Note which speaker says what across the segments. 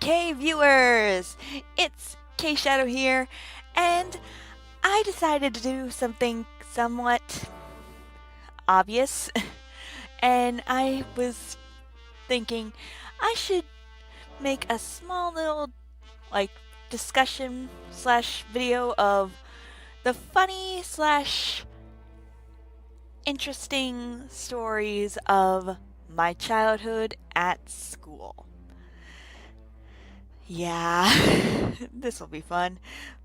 Speaker 1: Okay, viewers, it's KShadow here, and I decided to do something somewhat obvious, and I was thinking I should make a small little, like, discussion slash video of the funny slash interesting stories of my childhood at school. Yeah, this will be fun.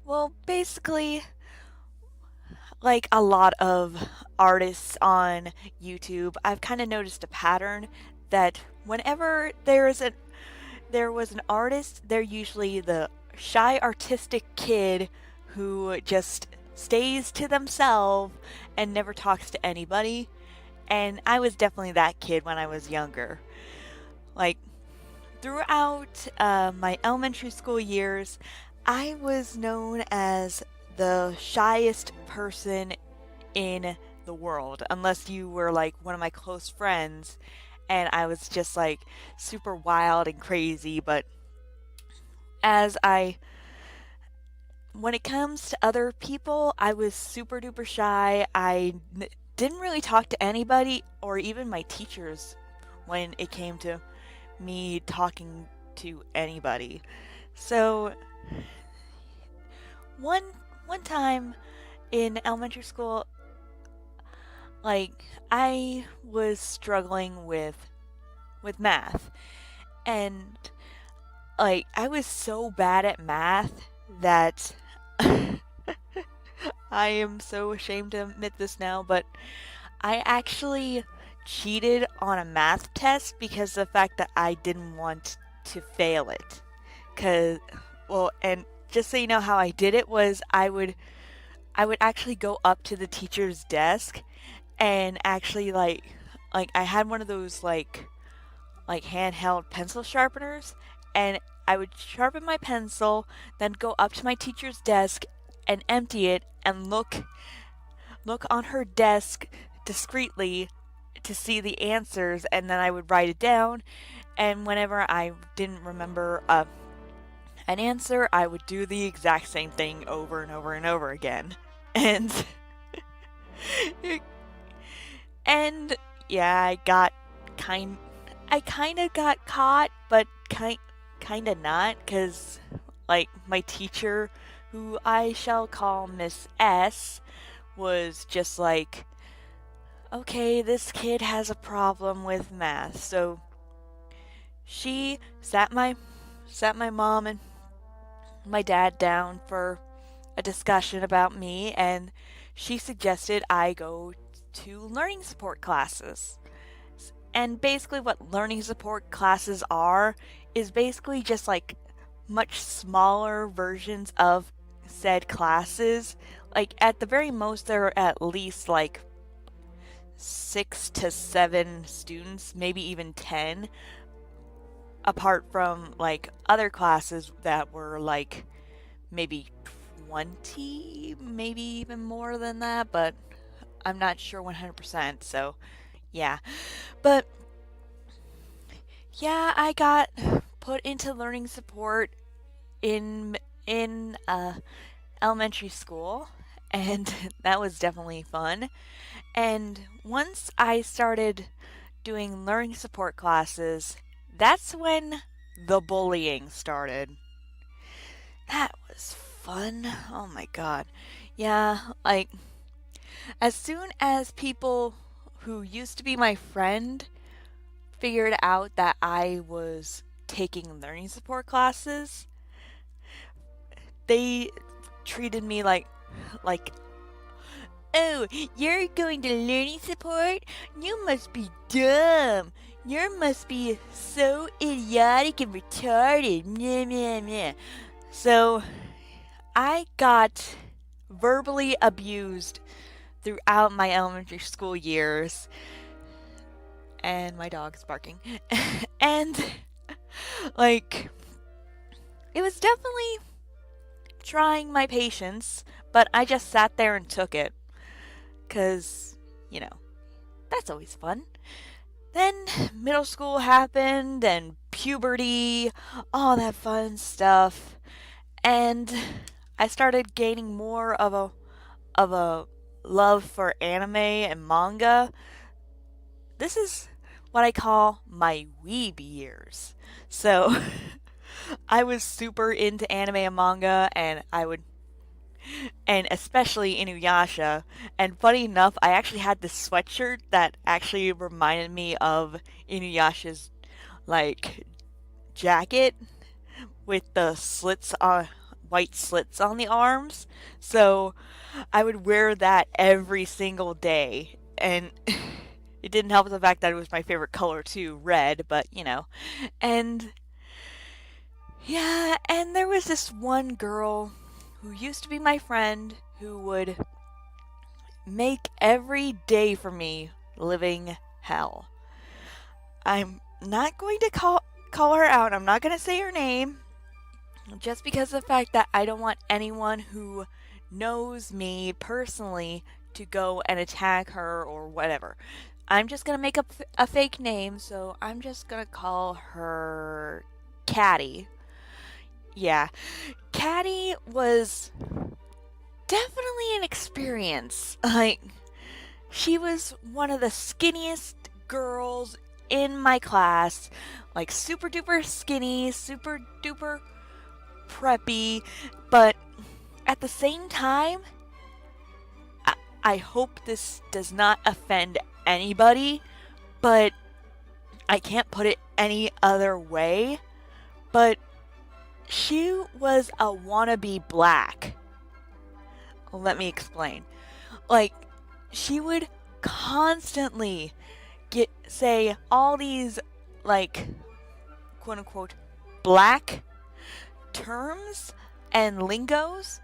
Speaker 1: Well, basically, like a lot of artists on YouTube, I've kind of noticed a pattern that whenever there was an artist, they're usually the shy artistic kid who just stays to themselves and never talks to anybody. And I was definitely that kid when I was younger. Like throughout my elementary school years, I was known as the shyest person in the world, unless you were like one of my close friends, and I was just like super wild and crazy. But as I, when it comes to other people, I was super duper shy. Didn't really talk to anybody or even my teachers when it came to me talking to anybody. So one one time in elementary school, like I was struggling with math, and like I was so bad at math that I am so ashamed to admit this now, but I actually cheated on a math test because of the fact that I didn't want to fail it. Cause, well, and just so you know how I did it was I would actually go up to the teacher's desk and actually like I had one of those like handheld pencil sharpeners, and I would sharpen my pencil, then go up to my teacher's desk and empty it and look on her desk discreetly to see the answers, and then I would write it down. And whenever I didn't remember an answer, I would do the exact same thing over and over and over again. And and yeah, kind I kind of got caught, but kind of not, cuz like my teacher, who I shall call Miss S, was just like, "Okay, this kid has a problem with math." So she sat my mom and my dad down for a discussion about me, and she suggested I go to learning support classes. And basically, what learning support classes are is basically just like much smaller versions of said classes. Like, at the very most, there are at least like 6 to 7 students, maybe even 10, apart from like other classes that were like maybe 20, maybe even more than that, but I'm not sure 100%. So, yeah. But yeah, I got put into learning support in in elementary school, and that was definitely fun. And once I started doing learning support classes, that's when the bullying started. That was fun. Oh my god. Yeah, like as soon as people who used to be my friend figured out that I was taking learning support classes, they treated me like, "Oh, you're going to learning support? You must be dumb. You must be so idiotic and retarded." Meh, meh, meh. So I got verbally abused throughout my elementary school years, and my dog's barking. And like it was definitely trying my patience, but I just sat there and took it, cuz you know, that's always fun. Then middle school happened and puberty, all that fun stuff. And I started gaining more of a love for anime and manga. This is what I call my weeb years. So I was super into anime and manga, and especially Inuyasha. And funny enough, I actually had this sweatshirt that actually reminded me of Inuyasha's like jacket with the slits on white slits on the arms. So I would wear that every single day. And it didn't help the fact that it was my favorite color too, red, but you know. And yeah, and there was this one girl who used to be my friend who would make every day for me living hell. I'm not going to call her out. I'm not going to say her name just because of the fact that I don't want anyone who knows me personally to go and attack her or whatever. I'm just going to make up a fake name, so I'm just going to call her Caddy. Yeah, Caddy was definitely an experience. Like, she was one of the skinniest girls in my class, like super duper skinny, super duper preppy, but at the same time, I hope this does not offend anybody, but I can't put it any other way. But she was a wannabe black. Let me explain. Like, she would constantly say all these, like, quote unquote, black terms and lingos,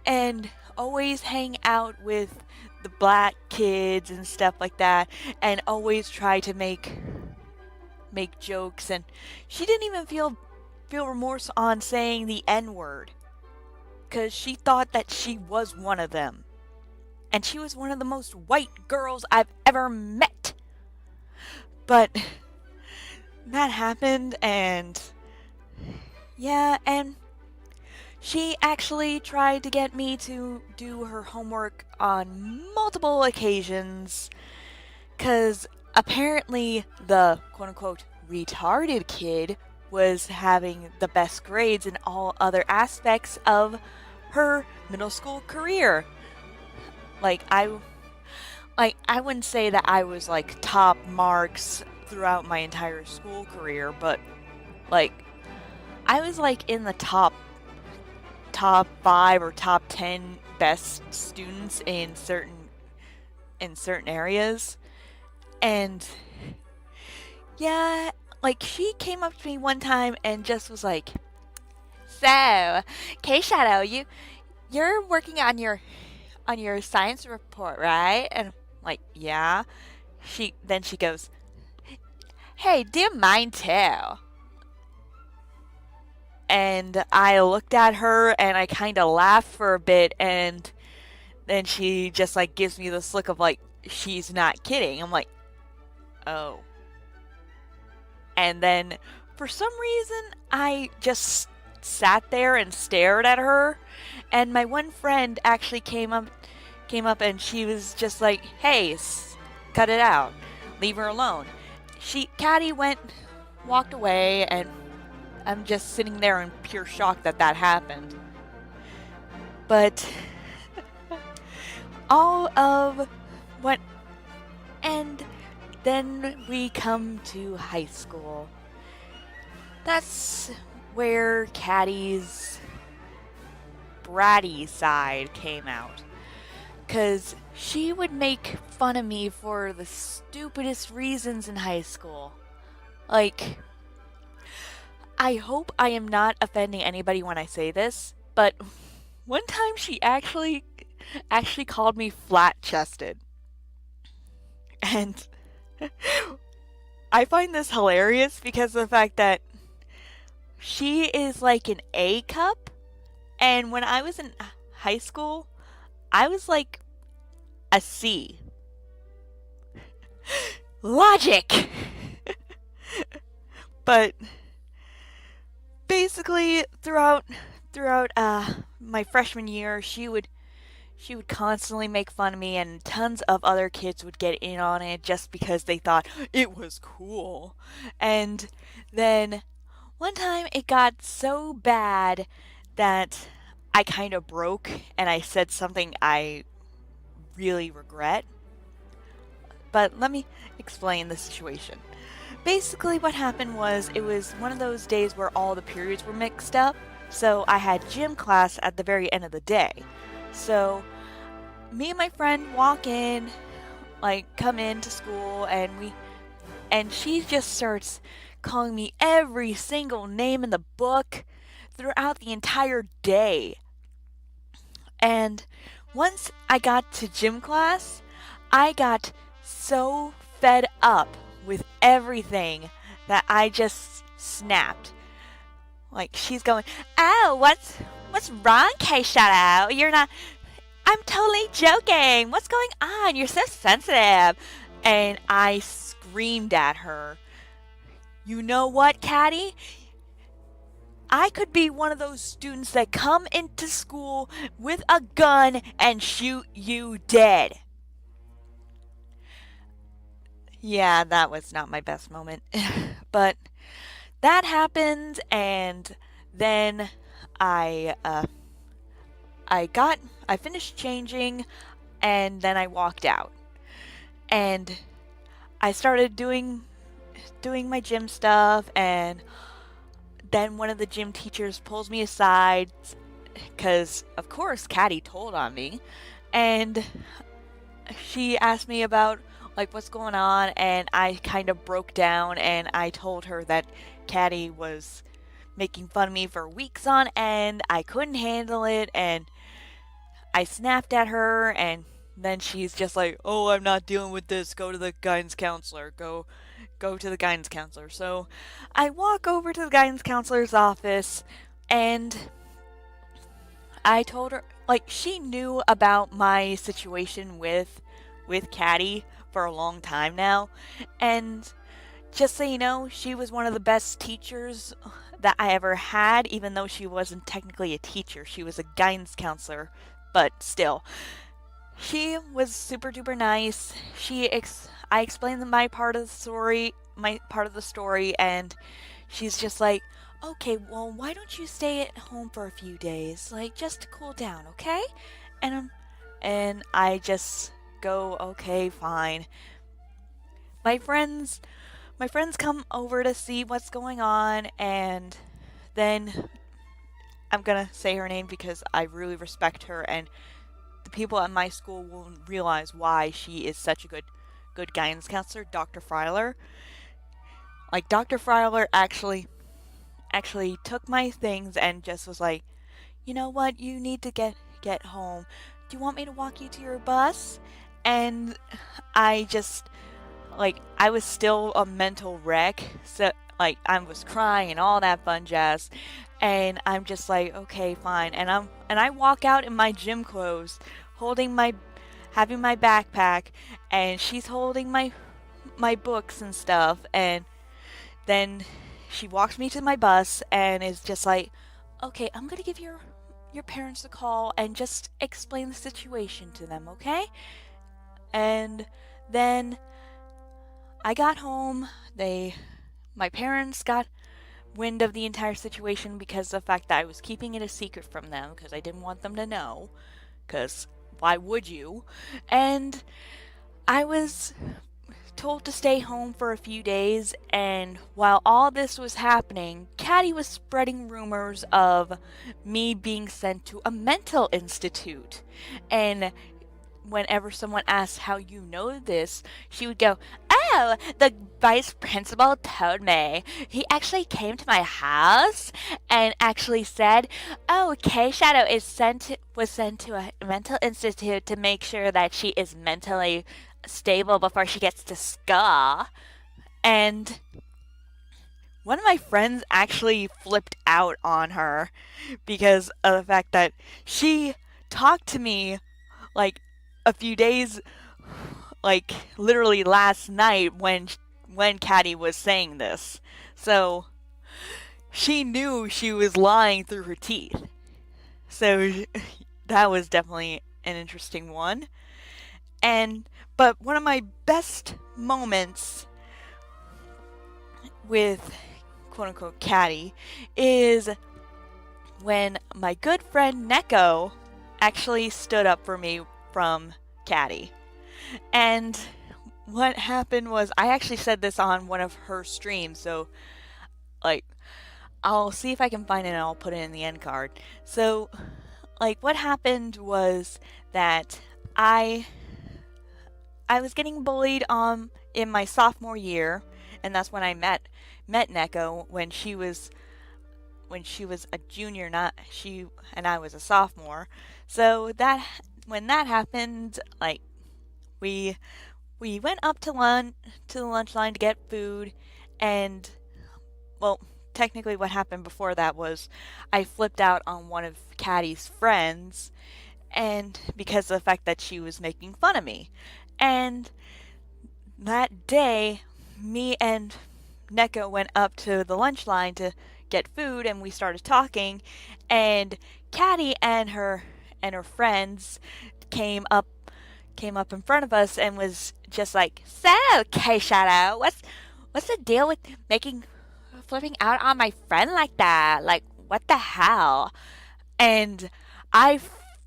Speaker 1: and always hang out with the black kids and stuff like that, and always try to make jokes. And she didn't even feel remorse on saying the N-word, because she thought that she was one of them. And she was one of the most white girls I've ever met. But that happened, and yeah, and she actually tried to get me to do her homework on multiple occasions, because apparently the quote unquote retarded kid was having the best grades in all other aspects of her middle school career. Like I wouldn't say that I was like top marks throughout my entire school career, but like I was like in the top 5 or top 10 best students in certain areas. And yeah, like she came up to me one time and just was like, "So, KShadow, you're working on your science report, right?" And I'm like, "Yeah." She goes, "Hey, do mine too." And I looked at her and I kind of laughed for a bit, and then she just like gives me this look of like she's not kidding. I'm like, "Oh." And then for some reason I just sat there and stared at her, and my one friend actually came up and she was just like, "Hey, cut it out. Leave her alone." Caddy walked away, and I'm just sitting there in pure shock that that happened. But all of what, and then we come to high school. That's where Caddy's bratty side came out. Because she would make fun of me for the stupidest reasons in high school. Like, I hope I am not offending anybody when I say this, but one time she actually called me flat-chested. And I find this hilarious because of the fact that she is like an A cup, and when I was in high school, I was like a C. Logic! But basically, throughout my freshman year, she would constantly make fun of me, and tons of other kids would get in on it just because they thought it was cool. And then one time it got so bad that I kind of broke and I said something I really regret. But let me explain the situation. Basically, what happened was it was one of those days where all the periods were mixed up. So I had gym class at the very end of the day. So me and my friend walk in, like come into school, and she just starts calling me every single name in the book throughout the entire day. And once I got to gym class, I got so fed up with everything that I just snapped. Like she's going, "Oh, what's wrong, KShadow? You're not I'm totally joking. What's going on? You're so sensitive." And I screamed at her, "You know what, Caddy? I could be one of those students that come into school with a gun and shoot you dead." Yeah, that was not my best moment. But that happened, and then I uh, I finished changing, and then I walked out, and I started doing my gym stuff, and then one of the gym teachers pulls me aside because of course Caddy told on me, and she asked me about like what's going on, and I kind of broke down and I told her that Caddy was making fun of me for weeks on end. I couldn't handle it, and I snapped at her, and then she's just like, "Oh, I'm not dealing with this. Go to the guidance counselor. Go to the guidance counselor." So I walk over to the guidance counselor's office, and I told her like she knew about my situation with Caddy for a long time now, and just so you know, she was one of the best teachers that I ever had, even though she wasn't technically a teacher. She was a guidance counselor, but still. She was super duper nice. I explained my part of the story, and she's just like, "Okay, well, why don't you stay at home for a few days, like just to cool down, okay?" And and I just go, "Okay, fine." My friends my friends come over to see what's going on, and then I'm gonna say her name because I really respect her, and the people at my school will realize why she is such a good guidance counselor, Dr. Freiler. Like Dr. Freiler actually took my things and just was like, "You know what? You need to get home. Do you want me to walk you to your bus?" And I just like I was still a mental wreck. So like I was crying and all that fun jazz. And I'm just like, "Okay, fine." And I walk out in my gym clothes, holding my having my backpack, and she's holding my books and stuff, and then she walks me to my bus and is just like, "Okay, I'm going to give your parents a call and just explain the situation to them, okay?" And then I got home. My parents got wind of the entire situation because of the fact that I was keeping it a secret from them because I didn't want them to know. Because why would you? And I was told to stay home for a few days, and while all this was happening, Caddy was spreading rumors of me being sent to a mental institute. And whenever someone asked how you know this, she would go, "Oh, the vice principal told me. He actually came to my house and actually said, 'Oh, K Shadow was sent to a mental institute to make sure that she is mentally stable before she gets to school.'" And one of my friends actually flipped out on her because of the fact that she talked to me like a few days like literally last night when Caddy was saying this. So she knew she was lying through her teeth. So that was definitely an interesting one. And but one of my best moments with quote unquote Caddy is when my good friend Neko actually stood up for me from Caddy. And what happened was I actually said this on one of her streams, so like I'll see if I can find it and I'll put it in the end card. So like what happened was that I was getting bullied in my sophomore year, and that's when I met Neko when she was a junior, not she and I was a sophomore. So that when that happened, like we we went up to the lunch line to get food, and well, technically what happened before that was I flipped out on one of Caddy's friends, and because of the fact that she was making fun of me. And that day, me and Neko went up to the lunch line to get food, and we started talking, and Caddy and her friends came up came up in front of us and was just like, "So, KShadow, what's the deal with making flipping out on my friend like that? Like, what the hell?" And I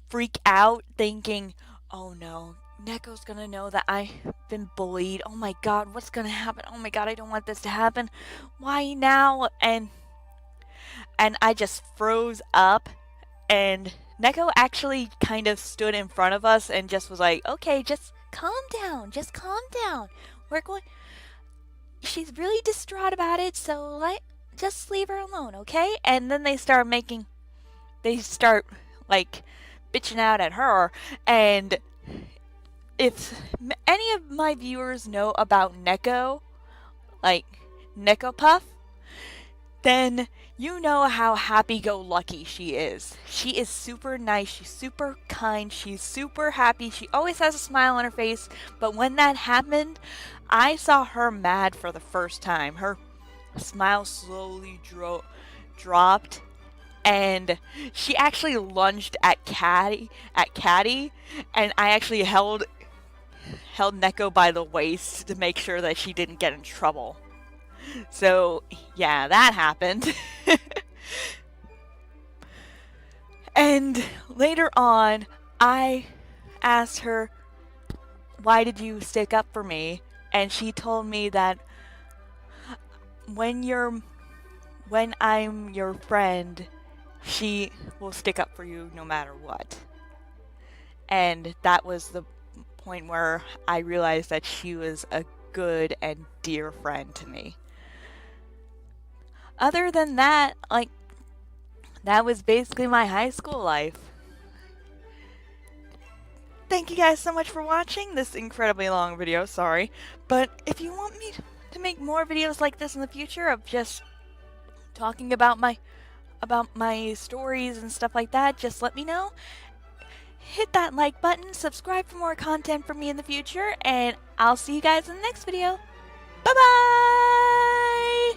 Speaker 1: freak out thinking, "Oh no, Neko's gonna know that I've been bullied. Oh my god, what's gonna happen? Oh my god, I don't want this to happen. Why now?" And I just froze up, and Neko actually kind of stood in front of us and just was like, "Okay, just calm down. Just calm down. We're going She's really distraught about it, so just leave her alone, okay?" And then they start like bitching out at her. And if any of my viewers know about Neko, like Neko Puff, then you know how happy-go-lucky she is. She is super nice, she's super kind, she's super happy, she always has a smile on her face. But when that happened, I saw her mad for the first time. Her smile slowly dropped, and she actually lunged at Caddy, and I actually held Neko by the waist to make sure that she didn't get in trouble. So, yeah, that happened. And later on, I asked her, "Why did you stick up for me?" And she told me that when I'm your friend, she will stick up for you no matter what. And that was the point where I realized that she was a good and dear friend to me. Other than that, like, that was basically my high school life. Thank you guys so much for watching this incredibly long video, sorry. But if you want me to make more videos like this in the future of just talking about my stories and stuff like that, just let me know. Hit that like button, subscribe for more content from me in the future, and I'll see you guys in the next video. Bye bye!